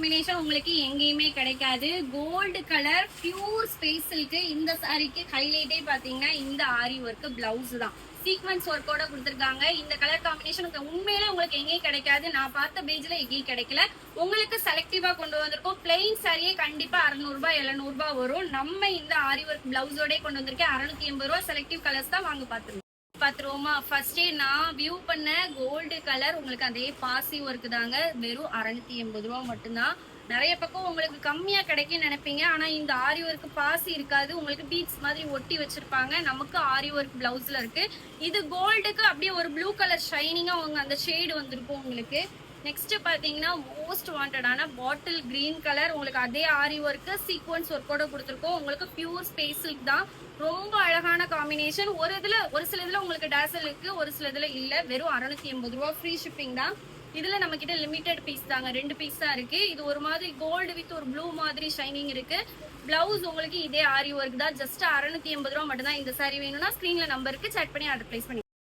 Combination உங்களுக்கு எங்கேயுமே கிடைக்காது. Gold colour pure space silk. இந்த சாரிக்கு ஹைலைட்டே பாத்தீங்கன்னா இந்த ஆரி ஒர்க் பிளவுஸ் தான். சீக்வன்ஸ் ஒர்க்கோட கொடுத்துருக்காங்க. இந்த கலர் காம்பினேஷன் உண்மையிலே உங்களுக்கு எங்கேயும் கிடைக்காது. நான் பார்த்த பேஜ்ல எங்கேயும் கிடைக்கல. உங்களுக்கு செலக்டிவா கொண்டு வந்திருக்கோம். பிளெயின் சாரியே கண்டிப்பா 600 ரூபாய் 700 ரூபாய் வரும். நம்ம இந்த ஆரி ஒர்க் பிளவுஸோட கொண்டு வந்திருக்கேன் 680 ரூபாய். செலக்டிவ் கலர்ஸ் தான் வாங்க பாத்துருவோமா. ஃபர்ஸ்டே நான் வியூ பண்ண கோல்டு கலர் உங்களுக்கு அதே பாசி ஒர்க் தாங்க. வெறும் 680 ரூபாய் மட்டும்தான். நிறைய பக்கம் உங்களுக்கு கம்மியா கிடைக்கும்னு நினைப்பீங்க. ஆனா இந்த ஆரி ஒர்க் பாசி இருக்காது. உங்களுக்கு பீட்ஸ் மாதிரி ஒட்டி வச்சிருப்பாங்க. நமக்கு ஆரி ஒர்க் பிளவுஸ்ல இருக்கு. இது கோல்டுக்கு அப்படியே ஒரு ப்ளூ கலர் ஷைனிங்கா அந்த ஷேடு வந்திருக்கும் உங்களுக்கு. நெக்ஸ்ட் பாத்தீங்கன்னா மோஸ்ட் வாண்டடான பாட்டில் கிரீன் கலர். உங்களுக்கு அதே ஆரி ஒர்க் சீக்வன்ஸ் ஒர்க்கோட கொடுத்துருக்கோம். உங்களுக்கு பியூர் ஸ்பேஸ் சில்க் தான். ரொம்ப அழகான காம்பினேஷன். ஒரு சில இதுல உங்களுக்கு டேசல் இருக்கு, ஒரு சில இதுல இல்ல. வெறும் 680 ரூபாய். ஃப்ரீ ஷிப்பிங் தான். இதுல நம்ம கிட்ட லிமிடெட் பீஸ் தாங்க. 2 பீஸ் தான் இருக்கு. இது ஒரு மாதிரி கோல்டு வித் ஒரு ப்ளூ மாதிரி ஷைனிங் இருக்கு. பிளவுஸ் உங்களுக்கு இதே ஆரி ஒர்க் தான். ஜஸ்ட் 680 ரூபாய் மட்டும் தான். இந்த சாரி வேணும்னா ஸ்கிரீன்ல நம்பருக்கு சேட் பண்ணி ஆர்டர் பிளேஸ் பண்ணி